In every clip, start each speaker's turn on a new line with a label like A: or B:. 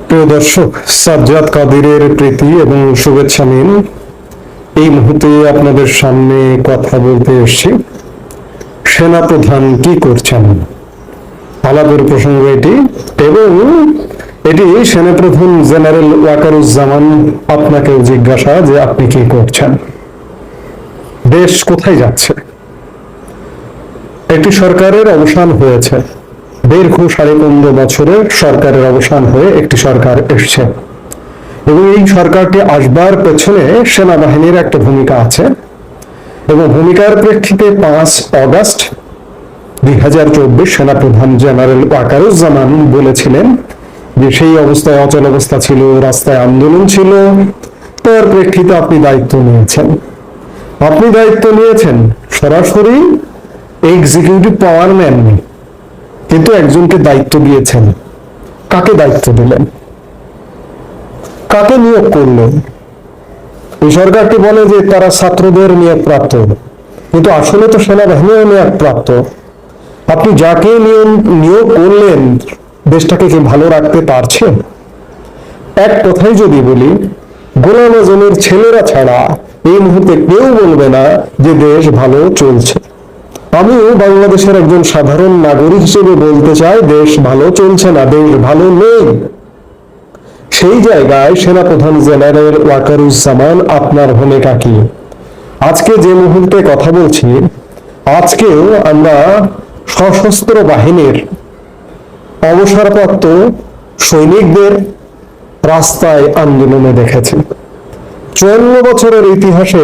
A: প্রিয় দর্শক, সাজ্জাদ কাদিরের প্রীতি এবং শুভেচ্ছা নিন। এই মুহূর্তে আপনাদের সামনে কথা বলতে এসেছি। সেনাপ্রধান কি করছেন, আলাপের প্রসঙ্গ এটি, এবং এটি সেনাপ্রধান জেনারেল ওয়াকারুজ্জামান আপনাকেও জিজ্ঞাসা যে আপনি কি করছেন, দেশ কোথায় যাচ্ছে। একটি সরকারের অবসান হয়েছে, দীর্ঘ 15.5 বছরের সরকারের অবসান হয়ে একটি সরকার এসছে, এবং এই সরকারটি আসবার পেছনে সেনাবাহিনীর একটা ভূমিকা আছে। এবং ভূমিকার প্রেক্ষিতে 5 অগস্ট 2024 সেনাপ্রধান জেনারেল ওয়াকারুজ্জামান বলেছিলেন যে সেই অবস্থায় অচল অবস্থা ছিল, রাস্তায় আন্দোলন ছিল, তার প্রেক্ষিতে আপনি দায়িত্ব নিয়েছেন। আপনি দায়িত্ব নিয়েছেন সরাসরি এক্সিকিউটিভ পাওয়ার নেননি, কিন্তু একজনকে দায়িত্ব দিয়েছেন। কাকে দায়িত্ব দিলেন, কাকে নিয়োগ করলেন? এই সরকারটি বলে যে তারা ছাত্রদের নিয়োগ প্রাপ্ত, কিন্তু আসলে তো সেনাবাহিনীও নিয়োগ প্রাপ্ত। আপনি যাকে নিয়োগ করলেন দেশটাকে কি ভালো রাখতে পারছে? এক কথাই যদি বলি, গোলাম আজমের ছেলেরা ছাড়া এই মুহূর্তে কেউ বলবে না যে দেশ ভালো চলছে। আমিও বাংলাদেশের একজন সাধারণ নাগরিক হিসেবে বলতে চাই দেশ ভালো চলছে না, দেশ ভালো নেই। সেই জায়গায় সেনাপ্রধান জেনারেল ওয়াকারুজ্জামান আপনার ভূমিকা কি? আজকে যে মুহূর্তে কথা বলছি, আজকেও আমরা সশস্ত্র বাহিনীর অবসরপ্রাপ্ত সৈনিকদের রাস্তায় আন্দোলনে দেখেছি। 54 বছরের ইতিহাসে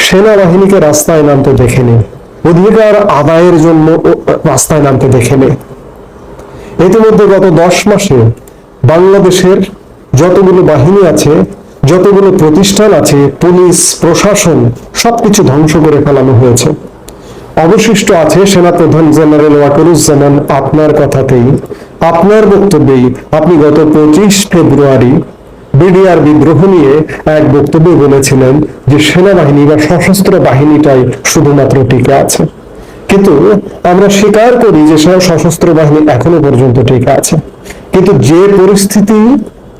A: সেনাবাহিনীকে রাস্তায় নামতে দেখেনি, অধিকার আদায়ের জন্য রাস্তায় নামতে দেখেনি। ইতিমধ্যে গত 10 মাসে বাংলাদেশের যতগুলো বাহিনী আছে, যতগুলো প্রতিষ্ঠান আছে, পুলিশ প্রশাসন, সবকিছু ধ্বংস করে ফেলানো হয়েছে। অবশিষ্ট আছে সেনাপ্রধান জেনারেল ওয়াকারুজ্জামান আপনার কথাতেই, আপনার বক্তব্যেই। আপনি গত 25 ফেব্রুয়ারি বিডিআর বিদ্রোহ নিয়ে এক বক্তব্যে বলেছিলেন যে সেনাবাহিনী বা সশস্ত্র বাহিনীটাই শুধুমাত্র টিকে আছে। কিন্তু আমরা স্বীকার করি যে সশস্ত্র বাহিনী এখনো পর্যন্ত টিকে আছে, কিন্তু যে পরিস্থিতি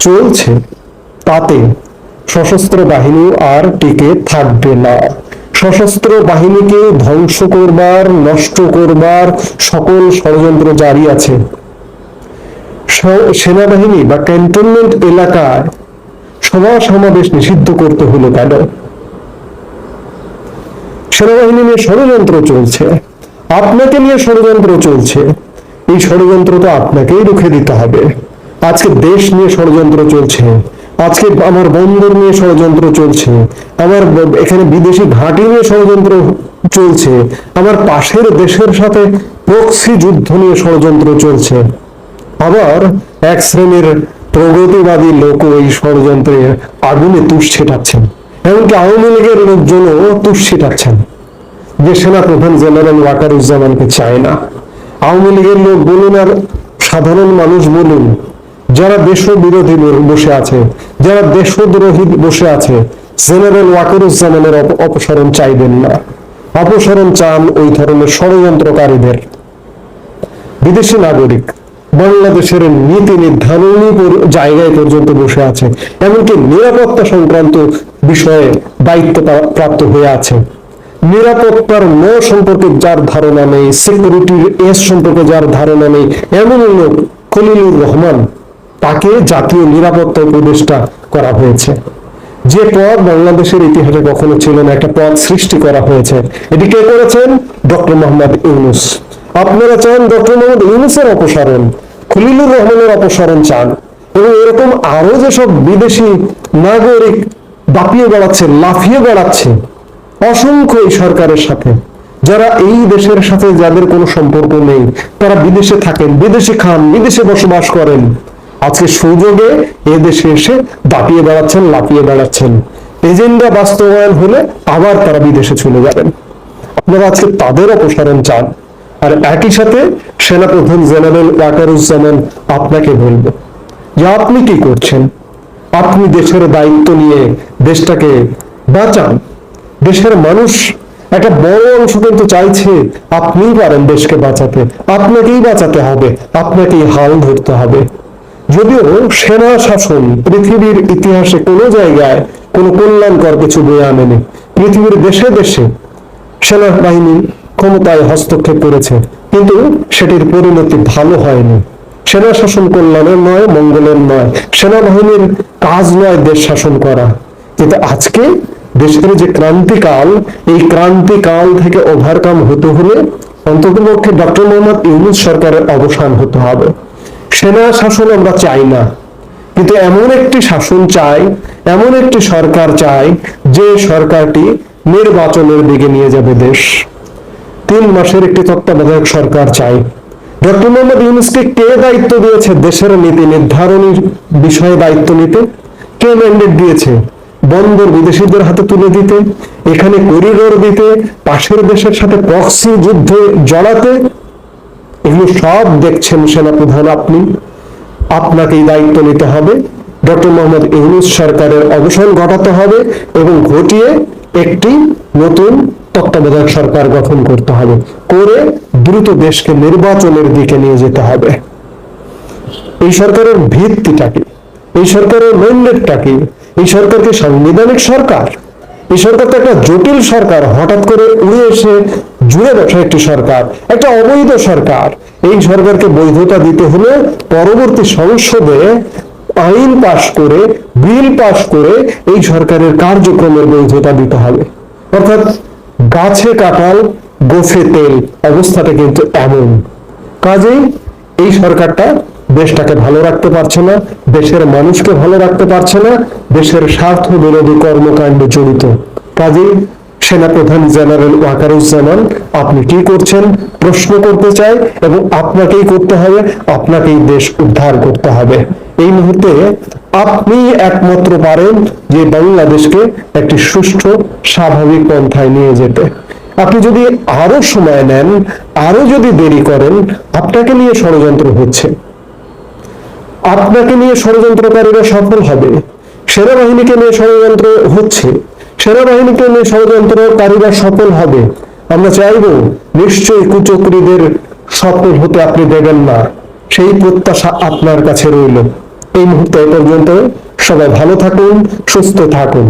A: চলছে তাতে সশস্ত্র বাহিনী আর টিকে থাকবে না। সশস্ত্র বাহিনীকে ধ্বংস করবার, নষ্ট করবার সকল ষড়যন্ত্র জারি আছে। সেনাবাহিনী বা ক্যান্টনমেন্ট এলাকায় সভা সমাবেশ নিষিদ্ধ করতে হলো কেন? সেনাবাহিনী নিয়ে ষড়যন্ত্র চলছে, আপনাকে নিয়ে ষড়যন্ত্র চলছে। এই ষড়যন্ত্র তো আপনাকেই রুখে দিতে হবে। আজকে দেশ নিয়ে ষড়যন্ত্র চলছে, আজকে আমার বন্দর নিয়ে ষড়যন্ত্র চলছে, আমার এখানে বিদেশি ঘাঁটি নিয়ে ষড়যন্ত্র চলছে, আমার পাশের দেশের সাথে প্রক্সি যুদ্ধ নিয়ে ষড়যন্ত্র চলছে। আবার এক শ্রেণীর প্রগতিবাদী লোক এই ষড়যন্ত্রে আগুনে তুষ ছিটাচ্ছেন, এমনকি আওয়ামী লীগের লোকজনও তুষ ছিটাচ্ছেন যে সেনাপ্রধান জেনারেল ওয়াকারুজ্জামানকে চায় না। আওয়ামী লীগের লোক বলুন আর সাধারণ মানুষ বলুন, যারা দেশ বিরোধী বসে আছে, যারা দেশদ্রোহী বসে আছে, জেনারেল ওয়াকারুজ্জামানের অপসারণ চাইবেন না। অপসারণ চান ওই ধরনের ষড়যন্ত্রকারীদের। বিদেশি নাগরিক বাংলাদেশের নীতি নির্ধারণী জায়গায় পর্যন্ত বসে আছে, এমনকি নিরাপত্তা সংক্রান্ত বিষয়ে দায়িত্ব প্রাপ্ত হয়ে আছে। নিরাপত্তার ন সম্পর্কে যার ধারণা নেই, সিকিউরিটির এস সম্পর্কে যার ধারণা নেই, এমন লোক খলিলুর রহমান, তাকে জাতীয় নিরাপত্তা উপদেষ্টা করা হয়েছে। যে পদ বাংলাদেশের ইতিহাসে কখনো ছিল না, একটা পদ সৃষ্টি করা হয়েছে। এটি কে করেছেন? ডক্টর মোহাম্মদ ইউনূস। আপনারা চান ডক্টর মোহাম্মদ ইউনূসের অপসারণ, খলিলুর রহমানের অপসারণ চান, এবং এরকম আরো যেসব বিদেশি নাগরিক দাপিয়ে বেড়াচ্ছে, লাফিয়ে বেড়াচ্ছে অসংখ্য এই সরকারের সাথে, যারা এই দেশের সাথে যাদের কোনো সম্পর্ক নেই, তারা বিদেশে থাকেন, বিদেশে খান, বিদেশে বসবাস করেন, আজকে সুযোগে এ দেশে এসে দাপিয়ে বেড়াচ্ছেন, লাফিয়ে বেড়াচ্ছেন। এজেন্ডা বাস্তবায়ন হলে আবার তারা বিদেশে চলে যাবেন। আপনারা আজকে তাদের অপসারণ চান। আর একই সাথে সেনাপ্রধান জেনারেল ওয়াকারুজ্জামান আপনাকে বলবো যে আপনি কি করছেন? আপনি দেশের দায়িত্ব নিয়ে দেশটাকে বাঁচান। দেশের মানুষ একটা বড় অংশ কিন্তু চাইছে আপনিই পারেন দেশকে বাঁচাতে, আপনাকেই বাঁচাতে হবে, আপনাকেই হাল ধরতে হবে। যদিও সেনা শাসন পৃথিবীর ইতিহাসে কোনো জায়গায় কোনো কল্যাণকর কিছু বয়ে আনেনি। পৃথিবীর দেশে দেশে সেনাবাহিনী ক্ষমতায় হস্তক্ষেপ করেছে, কিন্তু সেটির পরিণতি ভালো হয়নি। সেনা শাসন কল্যাণের নয়, মঙ্গলের নয়। সেনাবাহিনীর কাজ নয় দেশ শাসন করা। কিন্তু আজকে দেশের যে ক্রান্তিকাল, এই ক্রান্তিকাল থেকে ওভারকাম হতে হলে অন্ততপক্ষে ডক্টর মোহাম্মদ ইউনূস সরকারের অবসান হতে হবে। সেনা শাসন আমরা চাই না, কিন্তু এমন একটি শাসন চাই, এমন একটি সরকার চাই যে সরকারটি নির্বাচনের দিকে নিয়ে যাবে দেশ। 3 মাসের একটি তত্ত্বাবধায়ক সরকার চাই। ডক্টর মোহাম্মদ ইউনূসকে কে দায়িত্ব দিয়েছে দেশের নীতি নির্ধারণের বিষয়ে দায়িত্ব নিতে? কে ম্যান্ডেট দিয়েছে? বন্দর বিদেশিদের হাতে তুলে দিতে, এখানে করিডোর দিতে, পাশের দেশের সাথে প্রক্সি যুদ্ধে জড়াতে? এগুলো সব দেখছেন সেনাপ্রধান আপনি। আপনাকেই দায়িত্ব নিতে হবে। ডক্টর মোহাম্মদ ইউনূস সরকারের অবসান ঘটাতে হবে এবং ঘটিয়ে একটি নতুন তত্ত্বাবধায়ক সরকার গঠন করতে হবে, করে দ্রুত দেশকে নির্বাচনের দিকে নিয়ে যেতে হবে। এই সরকারের ভিত্তিটা কি? এই সরকারের ম্যান্ডেটটা কি? এই সরকারকে সাংবিধানিক সরকার? এই সরকার তো একটা জটিল সরকার, হঠাৎ করে উড়ে এসে জুড়ে বসা একটি সরকার, একটা অবৈধ সরকার। এই সরকারকে বৈধতা দিতে হলে পরবর্তী সংসদে আইন পাশ করে, বিল পাশ করে এই সরকারের কার্যক্রমের বৈধতা দিতে হবে। অর্থাৎ গাছে কাঁঠাল গোফে তেল অবস্থাটা কিন্তু এমন। কাজেই এই সরকারটা দেশটাকে ভালো রাখতে পারছে না, দেশের মানুষকে ভালো রাখতে পারছে না, দেশের স্বার্থ বিরোধী কর্মকাণ্ডে জড়িত। কাজেই সেনাপ্রধান জেনারেল ওয়াকারুজ্জামান, আপনি কি করছেন প্রশ্ন করতে চাই, এবং আপনাকেই করতে হবে, আপনাকেই দেশ উদ্ধার করতে হবে। এই মুহূর্তে আপনি একমাত্র পারেন যে বাংলাদেশকে একটি সুষ্ঠু স্বাভাবিক পন্থায় নিয়ে যেতে। আপনি যদি আরো সময় নেন, আরো যদি দেরি করেন, আপনাকে নিয়ে ষড়যন্ত্র হচ্ছে, আপনাকে নিয়ে ষড়যন্ত্রকারীরা সফল হবে। সেনাবাহিনীকে নিয়ে ষড়যন্ত্র হচ্ছে, সেনাবাহিনীকে নিয়ে ষড়যন্ত্রকারীরা সফল হবে। আমরা চাইব নিশ্চয়ই কুচক্রীদের সফল হতে আপনি দেবেন না, সেই প্রত্যাশা আপনার কাছে রইল। এই মুহূর্তে এ পর্যন্ত। সবাই ভালো থাকুন, সুস্থ থাকুন।